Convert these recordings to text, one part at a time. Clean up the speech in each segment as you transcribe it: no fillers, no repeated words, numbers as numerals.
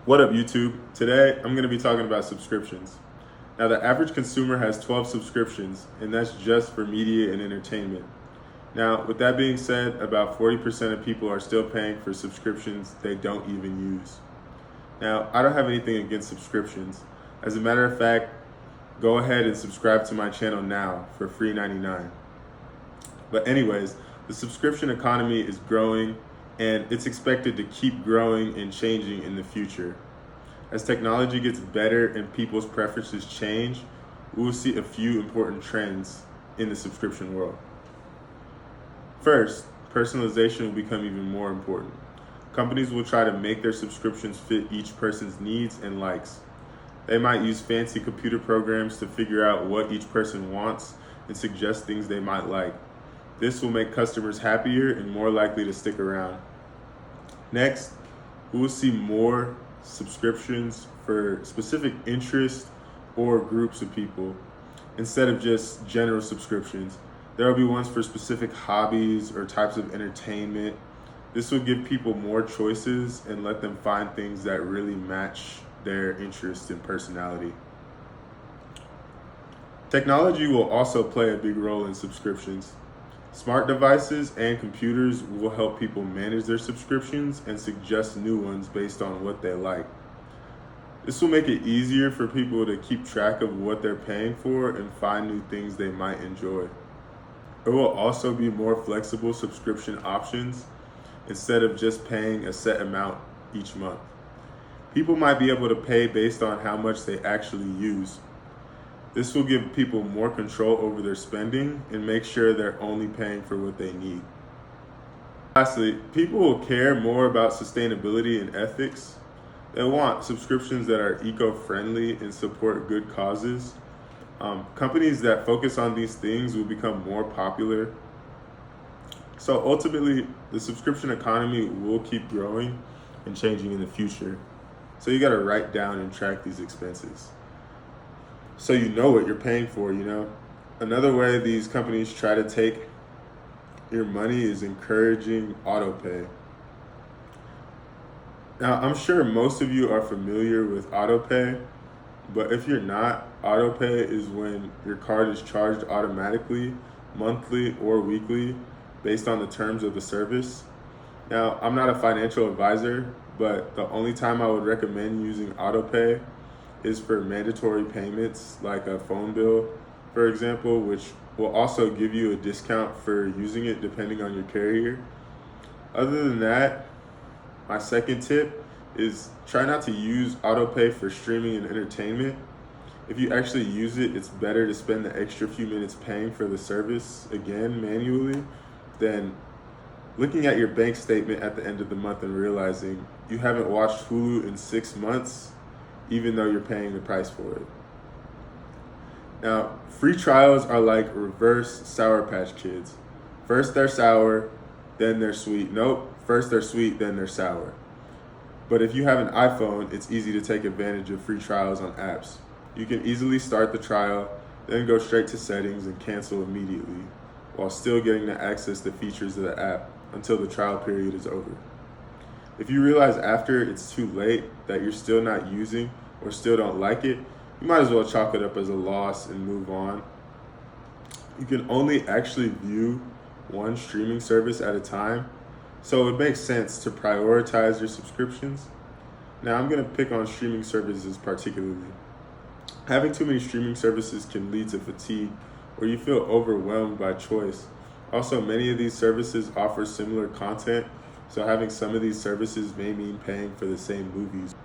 What up, YouTube? Today, I'm going to be talking about subscriptions. Now, the average consumer has 12 subscriptions, and that's just for media and entertainment. Now, with that being said, about 40% of people are still paying for subscriptions they don't even use. Now, I don't have anything against subscriptions. As a matter of fact, go ahead and subscribe to my channel now for free 99. But anyways, the subscription economy is growing and it's expected to keep growing and changing in the future. As technology gets better and people's preferences change, we will see a few important trends in the subscription world. First, personalization will become even more important. Companies will try to make their subscriptions fit each person's needs and likes. They might use fancy computer programs to figure out what each person wants and suggest things they might like. This will make customers happier and more likely to stick around. Next, we will see more subscriptions for specific interests or groups of people instead of just general subscriptions. There will be ones for specific hobbies or types of entertainment. This will give people more choices and let them find things that really match their interests and personality. Technology will also play a big role in subscriptions. Smart devices and computers will help people manage their subscriptions and suggest new ones based on what they like. This will make it easier for people to keep track of what they're paying for and find new things they might enjoy. There will also be more flexible subscription options instead of just paying a set amount each month. People might be able to pay based on how much they actually use. This will give people more control over their spending and make sure they're only paying for what they need. Lastly, people will care more about sustainability and ethics. They want subscriptions that are eco-friendly and support good causes. Companies that focus on these things will become more popular. So ultimately, the subscription economy will keep growing and changing in the future. So you got to write down and track these expenses, so you know what you're paying for, Another way these companies try to take your money is encouraging autopay. Now, I'm sure most of you are familiar with autopay, but if you're not, autopay is when your card is charged automatically, monthly or weekly, based on the terms of the service. Now, I'm not a financial advisor, but the only time I would recommend using autopay is for mandatory payments like a phone bill, for example, which will also give you a discount for using it depending on your carrier. Other than that, my second tip is try not to use autopay for streaming and entertainment. If you actually use it, it's better to spend the extra few minutes paying for the service again manually than looking at your bank statement at the end of the month and realizing you haven't watched Hulu in 6 months, even though you're paying the price for it. Now, free trials are like reverse Sour Patch Kids. First they're sour, then they're sweet. Nope, first they're sweet, then they're sour. But if you have an iPhone, it's easy to take advantage of free trials on apps. You can easily start the trial, then go straight to settings and cancel immediately, while still getting to access the features of the app until the trial period is over. If you realize after it's too late that you're still not using or still don't like it, you might as well chalk it up as a loss and move on. You can only actually view one streaming service at a time, so it makes sense to prioritize your subscriptions. Now, I'm going to pick on streaming services particularly. Having too many streaming services can lead to fatigue or you feel overwhelmed by choice. Also, many of these services offer similar content, so having some of these services may mean paying for the same movies.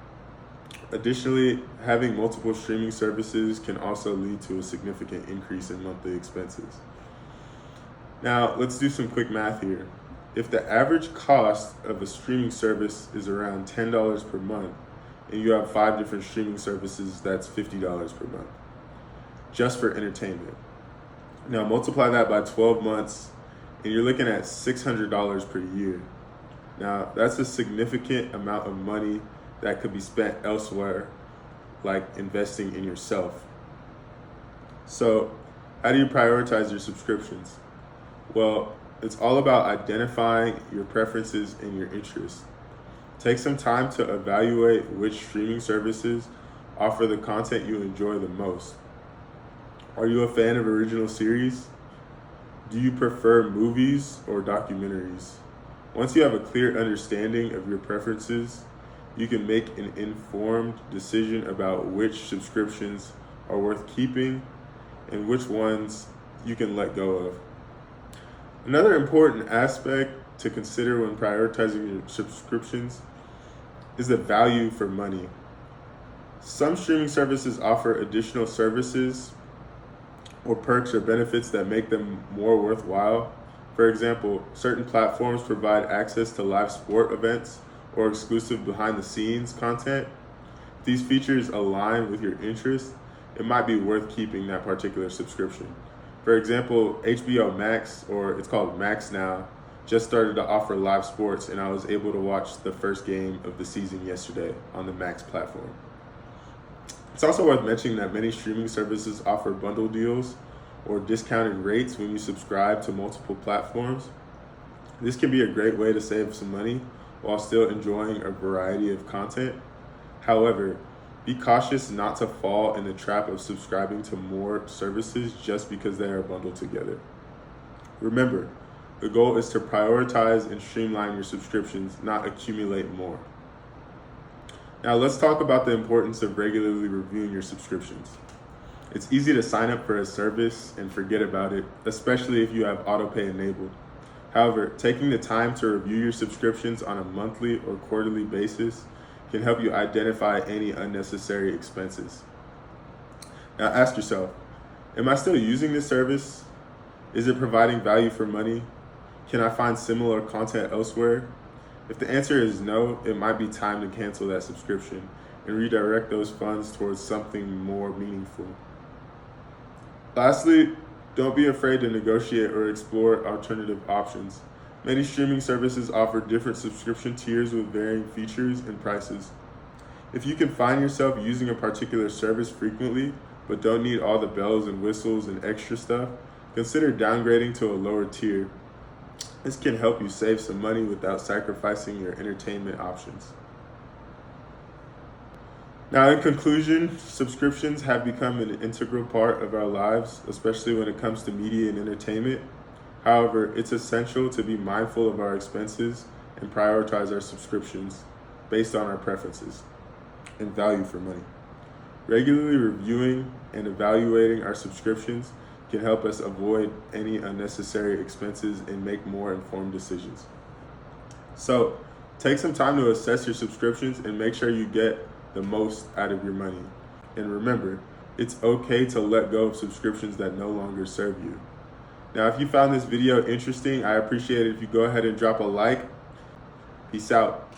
Additionally, having multiple streaming services can also lead to a significant increase in monthly expenses. Now, let's do some quick math here. If the average cost of a streaming service is around $10 per month, and you have 5 different streaming services, that's $50 per month, just for entertainment. Now, multiply that by 12 months, and you're looking at $600 per year. Now, that's a significant amount of money that could be spent elsewhere, like investing in yourself. So, how do you prioritize your subscriptions? Well, it's all about identifying your preferences and your interests. Take some time to evaluate which streaming services offer the content you enjoy the most. Are you a fan of original series? Do you prefer movies or documentaries? Once you have a clear understanding of your preferences, you can make an informed decision about which subscriptions are worth keeping and which ones you can let go of. Another important aspect to consider when prioritizing your subscriptions is the value for money. Some streaming services offer additional services or perks or benefits that make them more worthwhile. For example, certain platforms provide access to live sport events or exclusive behind the scenes content. If these features align with your interests, it might be worth keeping that particular subscription. For example, HBO Max, or it's called Max now, just started to offer live sports, and I was able to watch the first game of the season yesterday on the Max platform. It's also worth mentioning that many streaming services offer bundle deals or discounted rates when you subscribe to multiple platforms. This can be a great way to save some money while still enjoying a variety of content. However, be cautious not to fall in the trap of subscribing to more services just because they are bundled together. Remember, the goal is to prioritize and streamline your subscriptions, not accumulate more. Now let's talk about the importance of regularly reviewing your subscriptions. It's easy to sign up for a service and forget about it, especially if you have autopay enabled. However, taking the time to review your subscriptions on a monthly or quarterly basis can help you identify any unnecessary expenses. Now ask yourself, am I still using this service? Is it providing value for money? Can I find similar content elsewhere? If the answer is no, it might be time to cancel that subscription and redirect those funds towards something more meaningful. Lastly, don't be afraid to negotiate or explore alternative options. Many streaming services offer different subscription tiers with varying features and prices. If you can find yourself using a particular service frequently, but don't need all the bells and whistles and extra stuff, consider downgrading to a lower tier. This can help you save some money without sacrificing your entertainment options. Now, in conclusion, subscriptions have become an integral part of our lives, especially when it comes to media and entertainment. However, it's essential to be mindful of our expenses and prioritize our subscriptions based on our preferences and value for money. Regularly reviewing and evaluating our subscriptions can help us avoid any unnecessary expenses and make more informed decisions. So, take some time to assess your subscriptions and make sure you get the most out of your money. And remember, it's okay to let go of subscriptions that no longer serve you. Now, if you found this video interesting, I appreciate it if you go ahead and drop a like. Peace out.